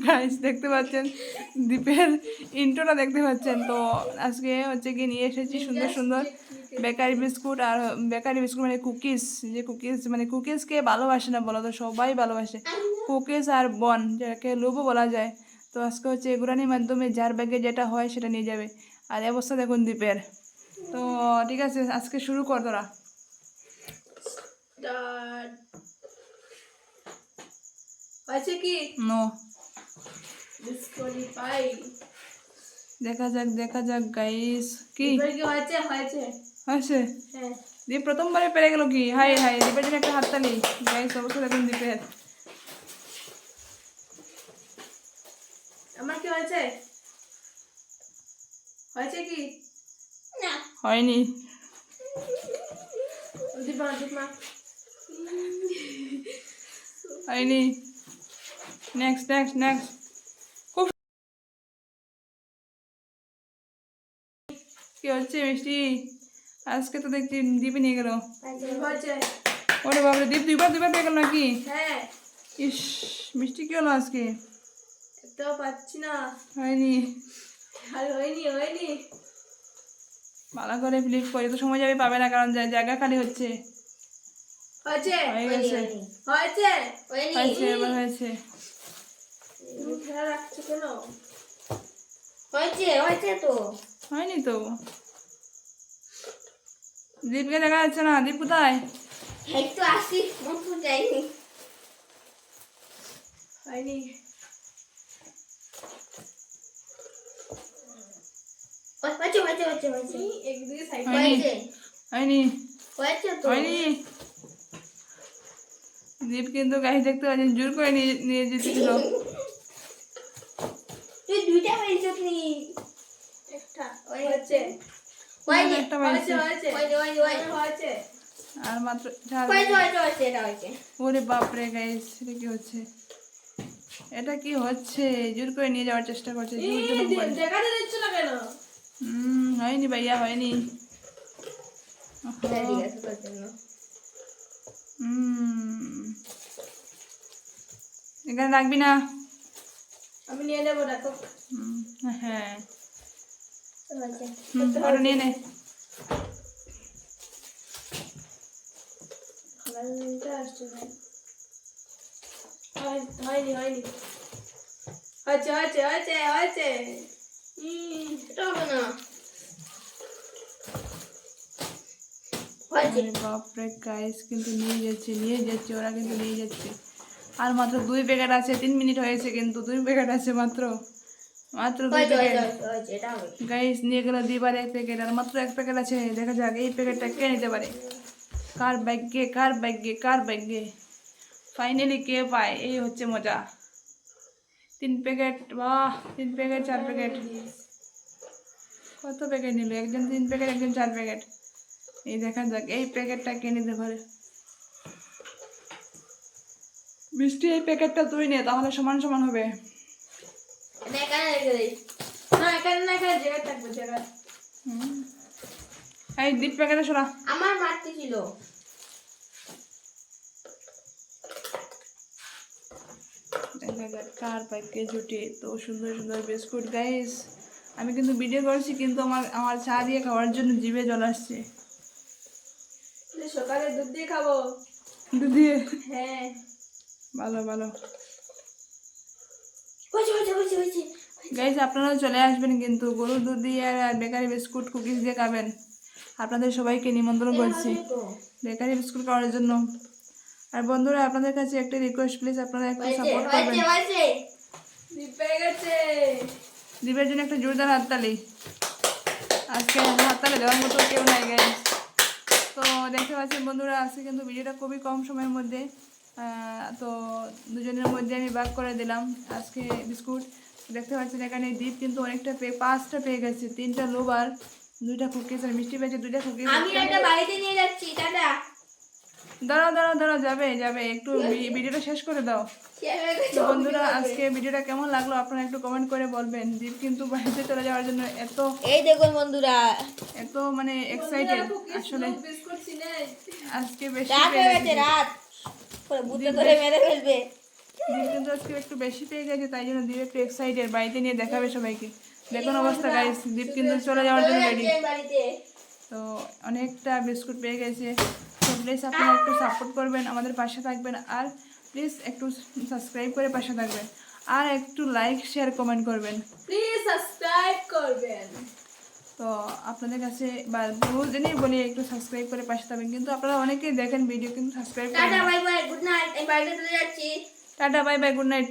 Guys দেখতে পাচ্ছেন দীপের ইন্ট্রোটা দেখতে পাচ্ছেন। তো আজকে হচ্ছে কি নিয়ে এসেছি সুন্দর সুন্দর বেকারি বিস্কুট। আর বেকারি বিস্কুট মানে কুকিজ, যে কুকিজ মানে কুকিজকে ভালোবাসে না বলো তো, সবাই ভালোবাসে কুকিজ আর বন, যাকে লোভও বলা যায়। তো আজকে হচ্ছে এগুলানির মাধ্যমে যার ব্যাগে যেটা হয় সেটা নিয়ে যাবে। আর এই অবস্থা দেখুন দীপের। তো ঠিক আছে, আজকে শুরু কর তোরা। আছে কি নো, ডিসকোয়ালিফাই। দেখা যাক গাইস। কি এবার কি হয়েছে হয়েছে হয়েছে? হ্যাঁ দীপ প্রথমবারে পেরে গেল কি? হাই হাই, দীপের জন্য একটা হাততালি গাইস। অবশ্যই দেখুন দীপের। আমার কি হয়েছে হয়েছে কি না হয়নি। দীপা দীপা হয়নি। Next next next. খুব কি হচ্ছে মিষ্টি? আজকে তো দেখছি দীপে নিয়ে গেল। হয়েছে ওরে বাবরে, দীপ দুইবার পেয়ে গেল নাকি? হ্যাঁ ইস, মিষ্টি কি হলো আজকে? একটাও পাচ্ছি না। হয়নি। আর হয়নি হয়নি ভালো করে ফ্লিপ করে, তো সময় যাবে পাবে না, কারণ জায়গা খালি হচ্ছে। হয়েছে হয়ে গেছে। হয়েছে হয়েছে, এবার হয়েছে। তুমি খেয়াল রাখছো কেন? হয়েছে হয়েছে তো হয়নি তো। দীপকে দেখা যাচ্ছে না। দীপ কোথায়? একটু আসি মতো যাইনি হয়নি হয়েছে হয়েছে হয়েছে হয়েছে একদিকে সাইড হয়েছে হয়নি। হয়েছে তো হয়নি। দীপ কিন্তু গাছ দেখতে পাচ্ছেন জোর করে নিয়ে নিয়ে যেতেছিল। তুই দুইটা হয়েছে তুই একটা হয়েছে হয়নি একটা হয়েছে। হয়েছে হয়েছে হয়েছে আর মাত্র চার। হয়েছে এটা হয়েছে ওরে বাপরে গাইস, এটা কি হচ্ছে? এটা কি হচ্ছে? জোর করে নিয়ে যাওয়ার চেষ্টা করছে। দেখাতে দিচ্ছ না কেন? হয়নি ভাইয়া, হয়নি। এখানে রাখবি না। আমি নিয়ে নেবো দেখো হ্যাঁ, ওটা নিয়ে নে। হয়নি হয়নি হয়েছে হয়েছে হয়েছে হয়েছে এটা হবে না হয়েছে বাপরে গাইস, কিন্তু নিয়ে যাচ্ছে ওরা, কিন্তু নিয়ে যাচ্ছে। আর মাত্র 2 প্যাকেট আছে। 3 মিনিট হয়েছে, কিন্তু 2 প্যাকেট আছে মাত্র। মাত্র 2 প্যাকেট গাইস। নিয়ে গেল দিবার 1 প্যাকেট, আর মাত্র 1 প্যাকেট আছে। দেখা যাক এই প্যাকেটটা কে নিতে পারে। কার ভাগ্যে, কার ভাগ্যে, কার ভাগ্যে ফাইনালি কে পায়, এই হচ্ছে মজা। 3 প্যাকেট, বাহ! 3 প্যাকেট, 4 প্যাকেট। কত প্যাকেট নিল? একজন 3 প্যাকেট, একজন 4 প্যাকেট। এই দেখা যাক এই প্যাকেটটা কে নিতে পারে। মিষ্টি, এই প্যাকেটটা তুই নে, তাহলে সমান সমান হবে। এখানে রেখে দেই না, এখানে না, এখানে জায়গা থাকবে জায়গা। এই দ্বীপ প্যাকেটে সরা। আমার মারতে ছিল দেখা যাক কার ভাগ্যে জুটে তো সুন্দর সুন্দর বিস্কুট গাইস। আমি কিন্তু ভিডিও করছি, কিন্তু আমার চা দিয়ে খাওয়ার জন্য জিভে জল আসছে। সকালে দুধ দিয়ে খাবো। দুধ দিয়ে? হ্যাঁ ভালো ভালো হয়েছে হয়েছে হয়েছে হয়েছে গাইস, আপনারাও চলে আসবেন কিন্তু গরুর দুধ দিয়ে আর বেকারি বিস্কুট কুকিজ দিয়ে খাবেন। আপনাদের সবাইকে নিমন্ত্রণ করছি বেকারি বিস্কুট খাওয়ার জন্য। আর বন্ধুরা, আপনাদের কাছে একটা রিকোয়েস্ট, প্লিজ আপনারা একটু সাপোর্ট করবেন। দীপের জন্য একটা জোরদার হাততালি। আজকে হাততালি দেওয়ার মতো কেউ নাই গাইস। তো দেখতে পাচ্ছেন বন্ধুরা, আজকে কিন্তু ভিডিওটা খুবই কম সময়ের মধ্যে, তো দুজনের মধ্যে আমি ভাগ করে দিলাম আজকে বিস্কুট। দেখতে পাচ্ছেন এখানে দীপ কিন্তু অনেকটা 5টা পেয়ে গেছে। 3টা লোবার, 2টা কুকিজ, আর মিষ্টি পেয়েছে 2টা কুকিজ। আমি এটা বাড়িতে নিয়ে যাচ্ছি। টাটা। দাঁড়াও যাবে একটু ভিডিওটা শেষ করে দাও। তো বন্ধুরা, আজকে ভিডিওটা কেমন লাগলো আপনারা একটু কমেন্ট করে বলবেন। দীপ কিন্তু বাড়িতে চলে যাওয়ার জন্য এই দেখুন বন্ধুরা, এত মানে এক্সাইটেড আসলে। আজকে বেশি রাত হয়ে গেছে, রাত করে বুদ্ধ করে মেরে ফেলবে। দীপ কিন্তু আজকে একটু বেশি পেয়ে গেছে, তাই জন্য দীপ একটু এক্সাইটেড, বাড়িতে নিয়ে দেখাবে সবাইকে। দেখুন অবস্থা গাইস, দীপ কিন্তু চলে যাওয়ার জন্য রেডি। বাড়িতে তো অনেকটা বিস্কুট পেয়ে গেছে। তো প্লিজ আপনারা একটু সাপোর্ট করবেন, আমাদের পাশে থাকবেন, আর প্লিজ একটু সাবস্ক্রাইব করে পাশে থাকবেন, আর একটু লাইক শেয়ার কমেন্ট করবেন। প্লিজ সাবস্ক্রাইব করবেন। তো আপনাদের কাছে বা রোজ দিনই বলি একটু সাবস্ক্রাইব করে পাশে থাকবেন, কিন্তু আপনারা অনেকেই দেখেন ভিডিও কিন্তু সাবস্ক্রাইব করেন টাটা না। Bye bye, good night. আমি বাড়িতে চলে যাচ্ছি। Tata bye bye, good night.